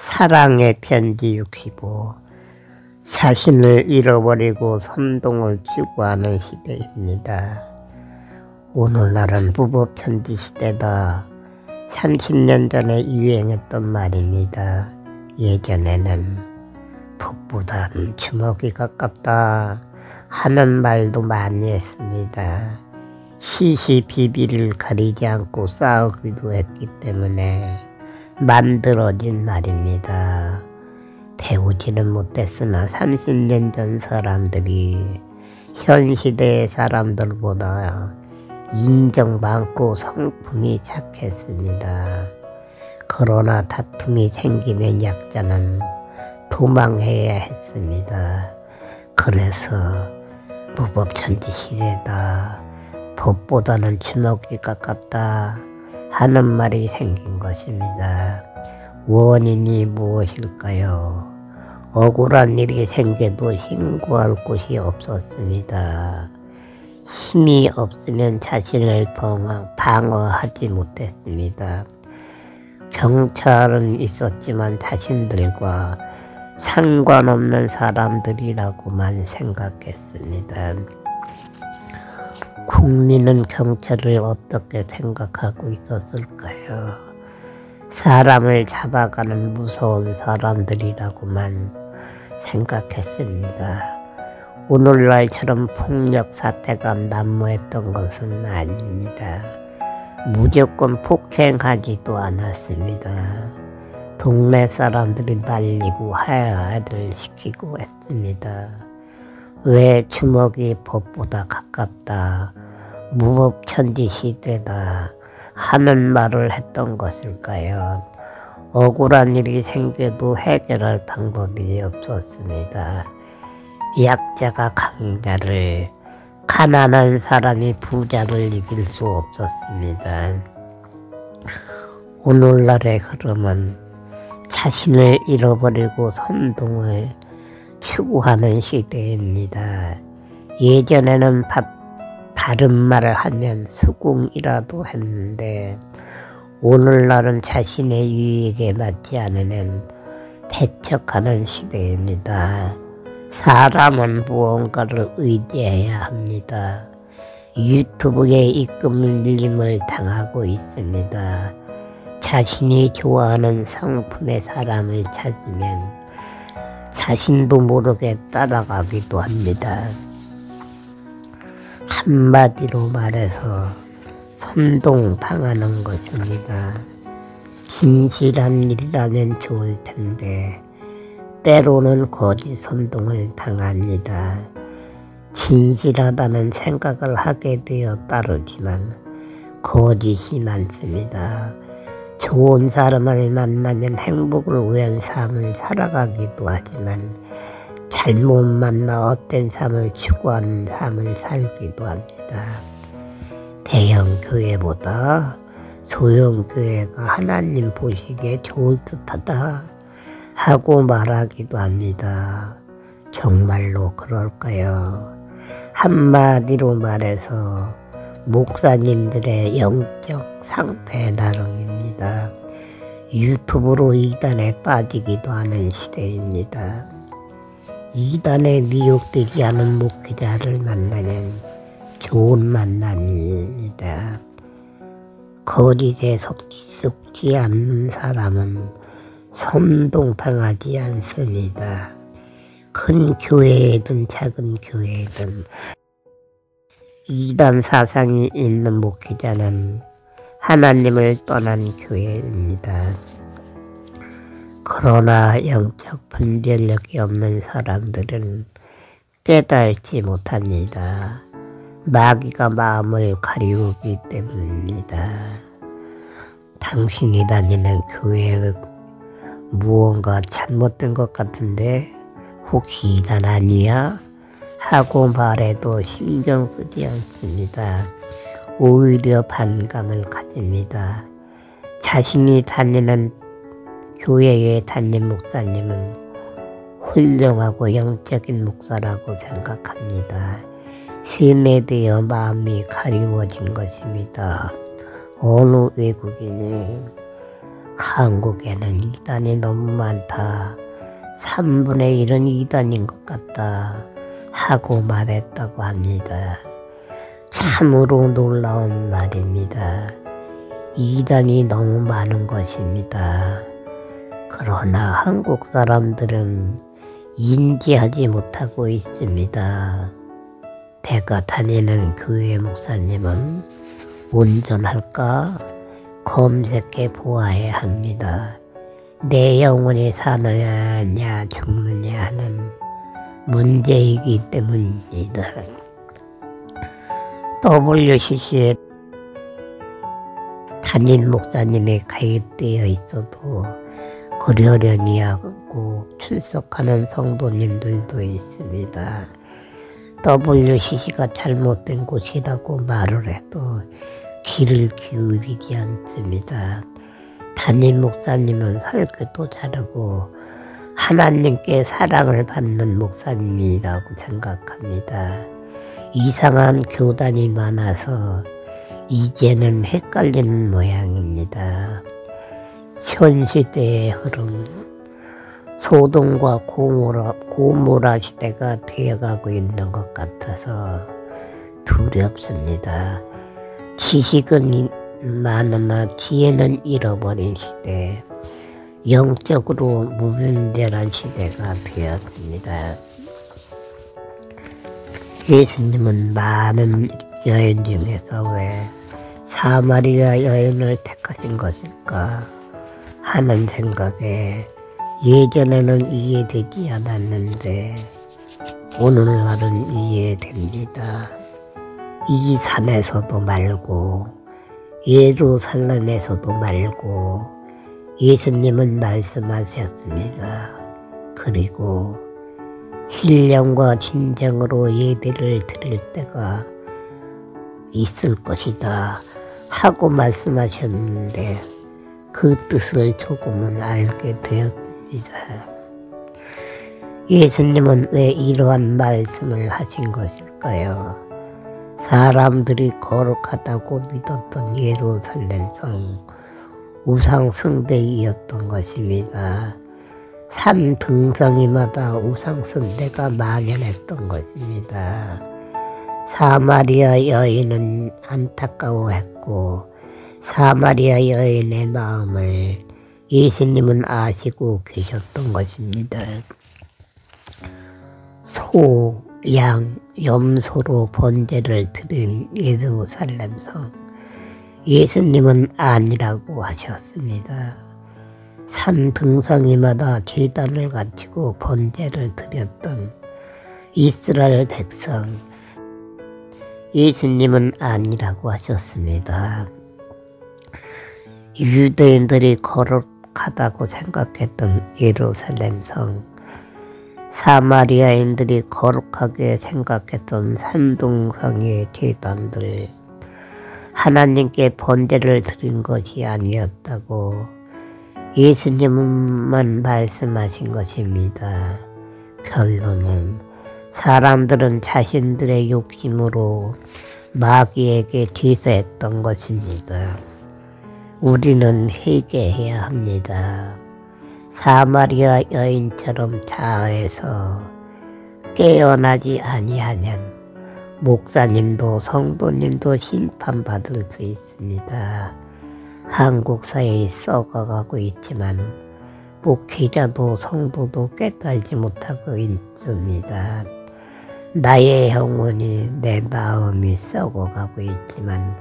사랑의 편지 65. 자신을 잃어버리고 선동을 추구하는 시대입니다. 오늘날은 무법천지 시대다. 30년 전에 유행했던 말입니다. 예전에는 법보다는 주먹이 가깝다 하는 말도 많이 했습니다. 시시비비를 가리지 않고 싸우기도 했기 때문에 만들어진 말입니다. 배우지는 못했으나 30년 전 사람들이 현 시대의 사람들보다 인정 많고 성품이 착했습니다. 그러나 다툼이 생기면 약자는 도망해야 했습니다. 그래서 무법천지 시대다. 법보다는 주먹이 가깝다 하는 말이 생긴 것입니다. 원인이 무엇일까요? 억울한 일이 생겨도 신고할 곳이 없었습니다. 힘이 없으면 자신을 방어하지 못했습니다. 경찰은 있었지만 자신들과 상관없는 사람들이라고만 생각했습니다. 국민은 경찰을 어떻게 생각하고 있었을까요? 사람을 잡아가는 무서운 사람들이라고만 생각했습니다. 오늘날처럼 폭력 사태가 난무했던 것은 아닙니다. 무조건 폭행하지도 않았습니다. 동네 사람들이 말리고 하야를 시키고 했습니다. 왜 주먹이 법보다 가깝다, 무법천지 시대다 하는 말을 했던 것일까요? 억울한 일이 생겨도 해결할 방법이 없었습니다. 약자가 강자를, 가난한 사람이 부자를 이길 수 없었습니다. 오늘날의 흐름은 자신을 잃어버리고 선동을 추구하는 시대입니다. 예전에는 바른 말을 하면 수긍이라도 했는데 오늘날은 자신의 유익에 맞지 않으면 배척하는 시대입니다. 사람은 무언가를 의지해야 합니다. 유튜브에 입금 밀림을 당하고 있습니다. 자신이 좋아하는 상품의 사람을 찾으면 자신도 모르게 따라가기도 합니다. 한마디로 말해서 선동당하는 것입니다. 진실한 일이라면 좋을 텐데 때로는 거짓 선동을 당합니다. 진실하다는 생각을 하게 되어 따르지만 거짓이 많습니다. 좋은 사람을 만나면 행복을 위한 삶을 살아가기도 하지만 잘못 만나 헛된 삶을 추구하는 삶을 살기도 합니다. 대형 교회보다 소형 교회가 하나님 보시기에 좋을 듯하다 하고 말하기도 합니다. 정말로 그럴까요? 한마디로 말해서 목사님들의 영적 상태 나름입니다. 유튜브로 이단에 빠지기도 하는 시대입니다. 이단에 미혹되지 않은 목회자를 만나면 좋은 만남입니다. 거짓에 속지 않는 사람은 선동당하지 않습니다. 큰 교회든 작은 교회든 이단 사상이 있는 목회자는 하나님을 떠난 교회입니다. 그러나 영적 분별력이 없는 사람들은 깨닫지 못합니다. 마귀가 마음을 가리우기 때문입니다. 당신이 다니는 교회에 무언가 잘못된 것 같은데 혹시 이단 아니야? 하고 말해도 신경 쓰지 않습니다. 오히려 반감을 가집니다. 자신이 다니는 교회의 담임 목사님은 훌륭하고 영적인 목사라고 생각합니다. 신에 대해 마음이 가리워진 것입니다. 어느 외국인이 한국에는 이단이 너무 많다. 3분의 1은 이단인 것 같다. 하고 말했다고 합니다. 참으로 놀라운 말입니다. 이단이 너무 많은 것입니다. 그러나 한국 사람들은 인지하지 못하고 있습니다. 내가 다니는 교회 목사님은 온전할까 검색해 보아야 합니다. 내 영혼이 사느냐 죽느냐 하는 문제이기 때문입니다. WCC에 담임 목사님이 가입되어 있어도 그러려니 하고 출석하는 성도님들도 있습니다. WCC가 잘못된 곳이라고 말을 해도 귀를 기울이지 않습니다. 담임 목사님은 설교도 잘하고 하나님께 사랑을 받는 목사님이라고 생각합니다. 이상한 교단이 많아서 이제는 헷갈리는 모양입니다. 현 시대의 흐름, 소동과 고모라 시대가 되어가고 있는 것 같아서 두렵습니다. 지식은 많으나 지혜는 잃어버린 시대, 영적으로 무분별한 시대가 되었습니다. 예수님은 많은 여인 중에서 왜 사마리아 여인을 택하신 것일까 하는 생각에 예전에는 이해되지 않았는데 오늘날은 이해됩니다. 이 산에서도 말고 예루살렘에서도 말고 예수님은 말씀하셨습니다. 그리고 신령과 진정으로 예배를 드릴 때가 있을 것이다 하고 말씀하셨는데 그 뜻을 조금은 알게 되었습니다. 예수님은 왜 이러한 말씀을 하신 것일까요? 사람들이 거룩하다고 믿었던 예루살렘 성 우상 숭배이었던 것입니다. 산 등성이마다 우상 숭배가 만연했던 것입니다. 사마리아 여인은 안타까워했고 사마리아 여인의 마음을 예수님은 아시고 계셨던 것입니다. 소, 양, 염소로 번제를 드린 예루살렘 성 예수님은 아니라고 하셨습니다. 산 등성이마다 제단을 갖추고 번제를 드렸던 이스라엘 백성 예수님은 아니라고 하셨습니다. 유대인들이 거룩하다고 생각했던 예루살렘 성, 사마리아인들이 거룩하게 생각했던 산동성의 제단들, 하나님께 번제를 드린 것이 아니었다고 예수님만 말씀하신 것입니다. 결론은 사람들은 자신들의 욕심으로 마귀에게 제사했던 것입니다. 우리는 회개해야 합니다. 사마리아 여인처럼 자아에서 깨어나지 아니하면 목사님도 성도님도 심판받을 수 있습니다. 한국 사회에 썩어가고 있지만 목회자도 성도도 깨달지 못하고 있습니다. 나의 영혼이 내 마음이 썩어가고 있지만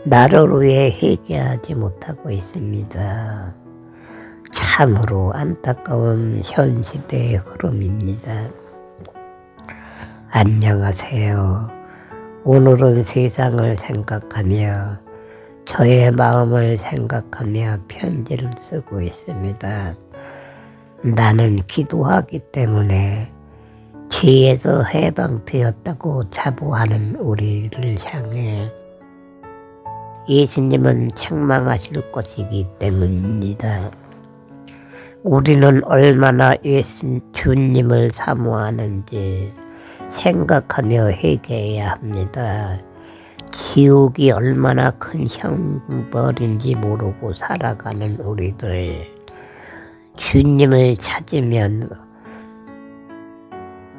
나를 위해 회개하지 못하고 있습니다. 참으로 안타까운 현 시대의 흐름입니다. 안녕하세요. 오늘은 세상을 생각하며 저의 마음을 생각하며 편지를 쓰고 있습니다. 나는 기도하기 때문에 죄에서 해방되었다고 자부하는 우리를 향해 예수님은 책망하실 것이기 때문입니다. 우리는 얼마나 주님을 사모하는지 생각하며 회개해야 합니다. 지옥이 얼마나 큰 형벌인지 모르고 살아가는 우리들, 주님을 찾으면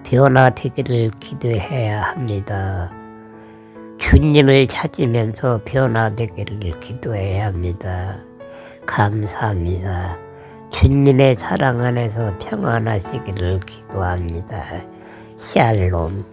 변화되기를 기도해야 합니다. 주님을 찾으면서 변화되기를 기도해야 합니다. 감사합니다. 주님의 사랑 안에서 평안하시기를 기도합니다. 샬롬.